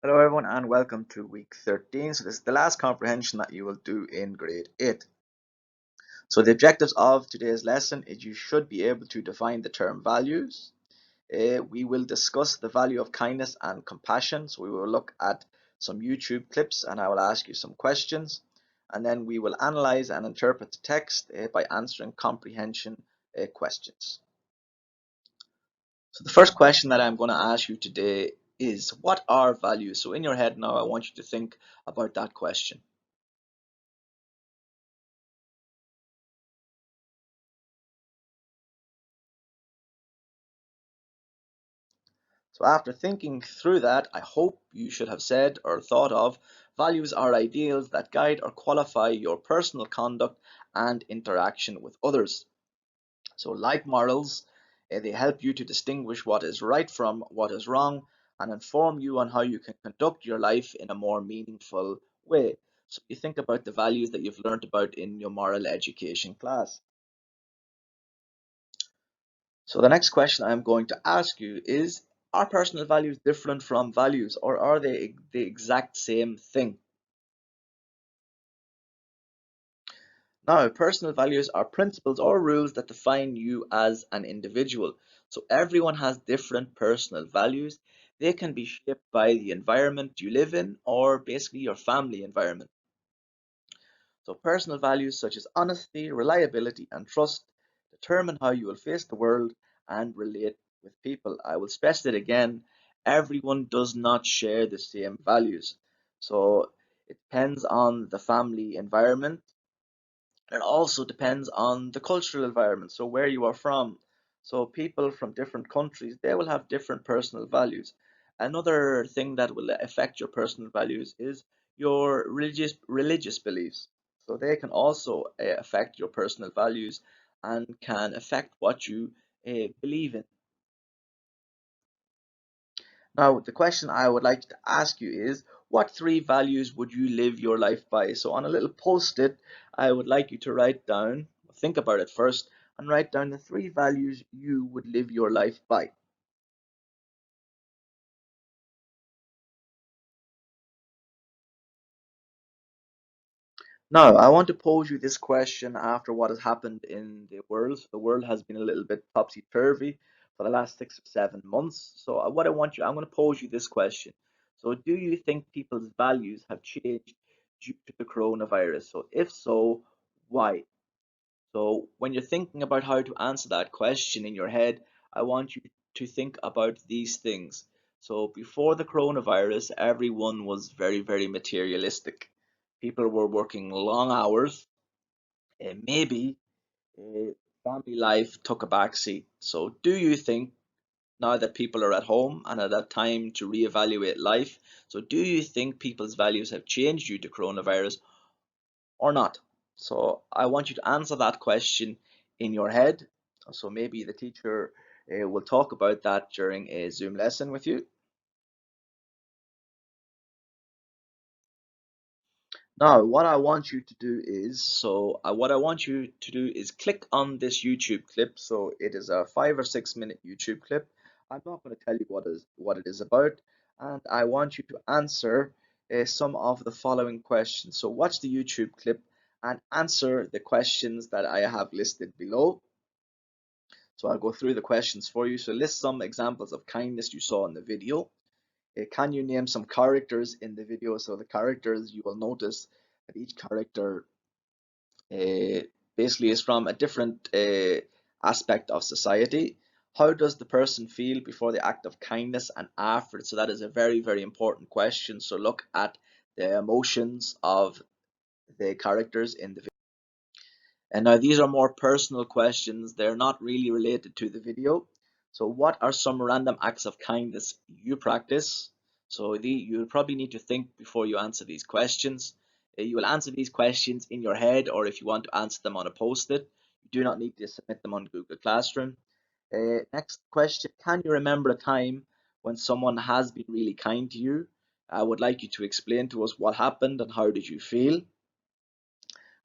Hello everyone and welcome to week 13. So this is the last comprehension that you will do in grade 8. So the objectives of today's lesson is you should be able to define the term values. We will discuss the value of kindness and compassion. So we will look at some YouTube clips and I will ask you some questions. And then we will analyze and interpret the text by answering comprehension questions. So the first question that I'm going to ask you today is, what are values? So in your head now, I want you to think about that question. So after thinking through that, I hope you should have said or thought of values are ideals that guide or qualify your personal conduct and interaction with others. So like morals, they help you to distinguish what is right from what is wrong and inform you on how you can conduct your life in a more meaningful way. So you think about the values that you've learned about in your moral education class. So the next question I'm going to ask you is, are personal values different from values, or are they the exact same thing? Now, personal values are principles or rules that define you as an individual. So everyone has different personal values. They can be shaped by the environment you live in or basically your family environment. So personal values such as honesty, reliability, and trust determine how you will face the world and relate with people. I will stress it again, everyone does not share the same values. So it depends on the family environment, and it also depends on the cultural environment, so where you are from. So people from different countries, they will have different personal values. Another thing that will affect your personal values is your religious beliefs. So they can also affect your personal values and can affect what you believe in. Now, the question I would like to ask you is, what three values would you live your life by? So on a little post-it, I would like you to write down, think about it first, and write down the three values you would live your life by. Now, I want to pose you this question after what has happened in the world. So the world has been a little bit topsy-turvy for the last 6 or 7 months. So I'm going to pose you this question. So do you think people's values have changed due to the coronavirus? So if so, why? So when you're thinking about how to answer that question in your head, I want you to think about these things. So before the coronavirus, everyone was very, very materialistic. People were working long hours, and maybe uh, family life took a backseat. So do you think now that people are at home and at that time to reevaluate life, so do you think people's values have changed due to coronavirus or not? So I want you to answer that question in your head. So maybe the teacher will talk about that during a Zoom lesson with you. Now, what I want you to do is, what I want you to do is click on this YouTube clip. So it is a 5 or 6 minute YouTube clip. I'm not going to tell you what it is about, and I want you to answer some of the following questions. So watch the YouTube clip and answer the questions that I have listed below. So I'll go through the questions for you. So list some examples of kindness you saw in the video. Can you name some characters in the video? So the characters, you will notice that each character uh, basically is from a different aspect of society. How does the person feel before the act of kindness and after? So that is a very, very important question. So look at the emotions of the characters in the video. And now these are more personal questions. They're not really related to the video. So what are some random acts of kindness you practice? So you'll probably need to think before you answer these questions. You will answer these questions in your head, or if you want to answer them on a post-it, you do not need to submit them on Google Classroom. Next question, can you remember a time when someone has been really kind to you? I would like you to explain to us what happened and how did you feel.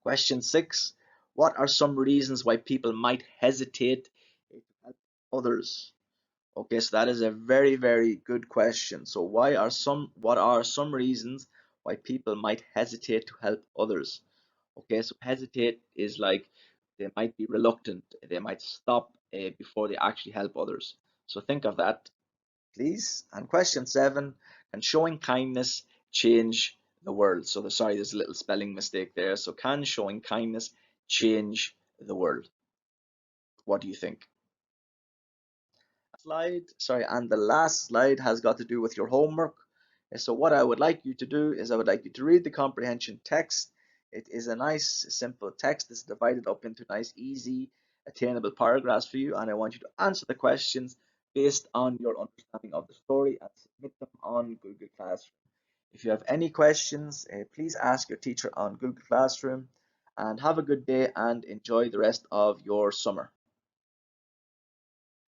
Question 6. What are some reasons why people might hesitate to help others? Okay, so that is a very, very good question. So what are some reasons why people might hesitate to help others? Okay, so hesitate is like they might be reluctant, they might stop before they actually help others. So think of that, please. And question seven, can showing kindness change the world? So sorry, there's a little spelling mistake there. So can showing kindness change the world? What do you think? Slide, sorry, and the last slide has got to do with your homework. So what I would like you to do is I would like you to read the comprehension text. It is a nice, simple text. It's divided up into nice, easy, attainable paragraphs for you, and I want you to answer the questions based on your understanding of the story and submit them on Google Classroom. If you have any questions, please ask your teacher on Google Classroom, and have a good day and enjoy the rest of your summer.